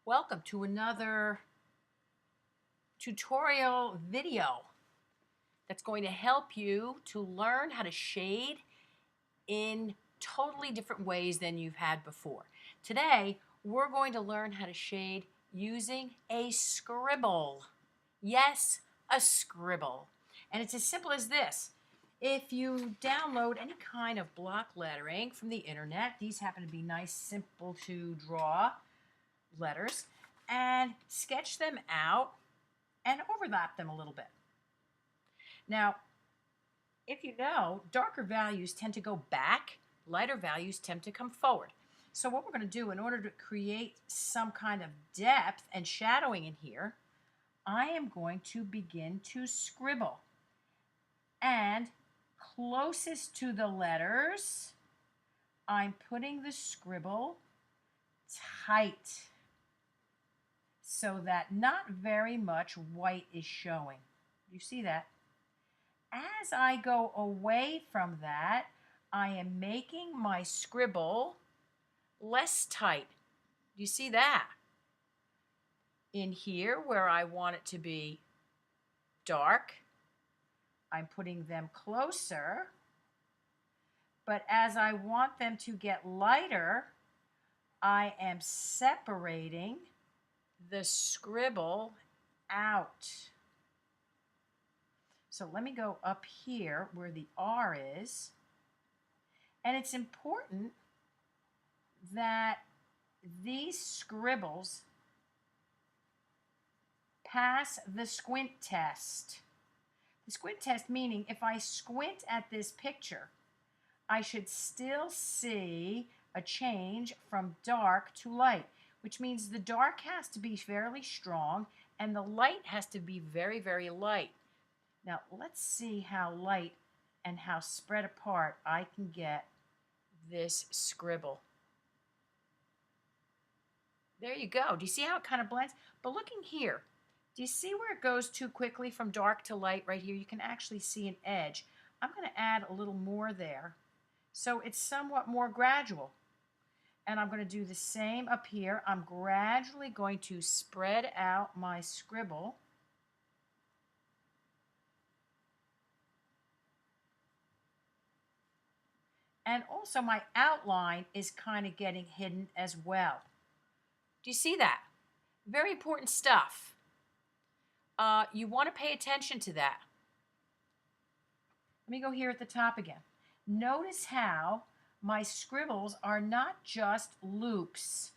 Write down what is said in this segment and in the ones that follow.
Welcome to another tutorial video that's going to help you to learn how to shade in totally different ways than you've had before. Today, we're going to learn how to shade using a scribble. Yes, a scribble. And it's as simple as this. If you download any kind of block lettering from the internet, these happen to be nice, simple to draw letters, and sketch them out and overlap them a little bit. Now, if you know, darker values tend to go back, lighter values tend to come forward. So what we're going to do in order to create some kind of depth and shadowing in here, I am going to begin to scribble. And closest to the letters, I'm putting the scribble tight so that not very much white is showing. You see that? As I go away from that, I am making my scribble less tight. Do you see that? In here, where I want it to be dark, I'm putting them closer. But as I want them to get lighter, I am separating the scribble out. So let me go up here where the R is. And it's important that these scribbles pass the squint test. The squint test meaning if I squint at this picture, I should still see a change from dark to light, which means the dark has to be fairly strong and the light has to be very, very light. Now, let's see how light and how spread apart I can get this scribble. There you go. Do you see how it kind of blends? But looking here, do you see where it goes too quickly from dark to light right here? You can actually see an edge. I'm going to add a little more there so it's somewhat more gradual. And I'm going to do the same up here. I'm gradually going to spread out my scribble. And also my outline is kind of getting hidden as well. Do you see that? Very important stuff. You want to pay attention to that. Let me go here at the top again. Notice how my scribbles are not just loops.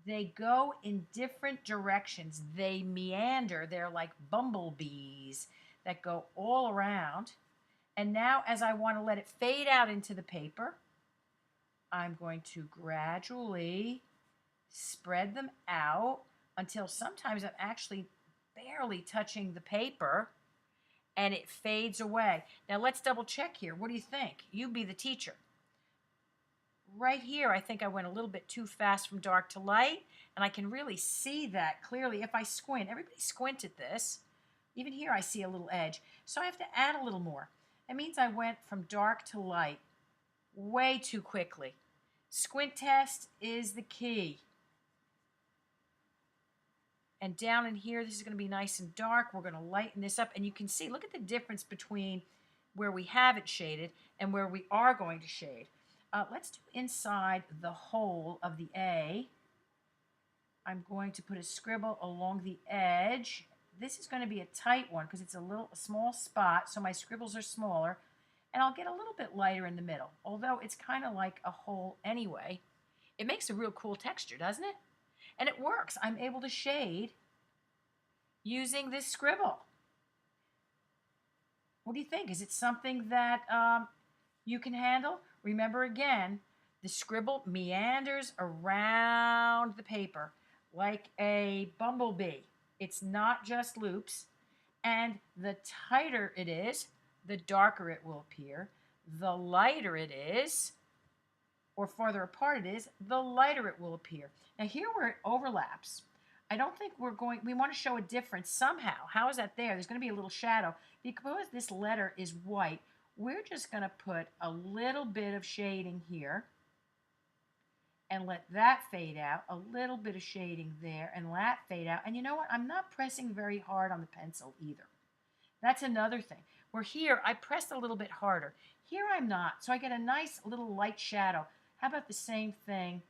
They go in different directions. They meander. They're like bumblebees that go all around. And now as I want to let it fade out into the paper, I'm going to gradually spread them out until sometimes I'm actually barely touching the paper and it fades away. Now let's double check here. What do you think? You be the teacher. Right here, I think I went a little bit too fast from dark to light, and I can really see that clearly if I squint. Everybody squint at this. Even here I see a little edge. So I have to add a little more. That means I went from dark to light way too quickly. Squint test is the key. And down in here, this is going to be nice and dark. We're going to lighten this up. And you can see, look at the difference between where we have it shaded and where we are going to shade. Let's do inside the hole of the A. I'm going to put a scribble along the edge. This is going to be a tight one because it's a small spot, so my scribbles are smaller. And I'll get a little bit lighter in the middle, although it's kind of like a hole anyway. It makes a real cool texture, doesn't it? And it works. I'm able to shade using this scribble. What do you think? Is it something that you can handle? Remember again, the scribble meanders around the paper like a bumblebee. It's not just loops. And the tighter it is, the darker it will appear. The lighter it is, or farther apart it is, the lighter it will appear. Now here where it overlaps, I don't think we want to show a difference somehow. How is that there? There's going to be a little shadow. Because this letter is white, we're just going to put a little bit of shading here and let that fade out. A little bit of shading there and that fade out. And you know what? I'm not pressing very hard on the pencil either. That's another thing. Where here, I pressed a little bit harder. Here I'm not. So I get a nice little light shadow. How about the same thing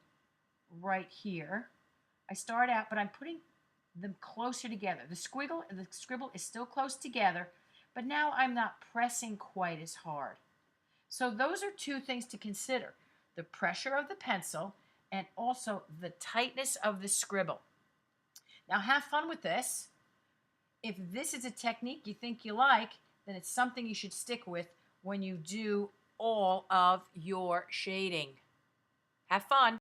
right here? I start out, but I'm putting them closer together. The scribble is still close together, but now I'm not pressing quite as hard. So those are two things to consider: the pressure of the pencil and also the tightness of the scribble. Now have fun with this. If this is a technique you think you like, then it's something you should stick with when you do all of your shading. Have fun.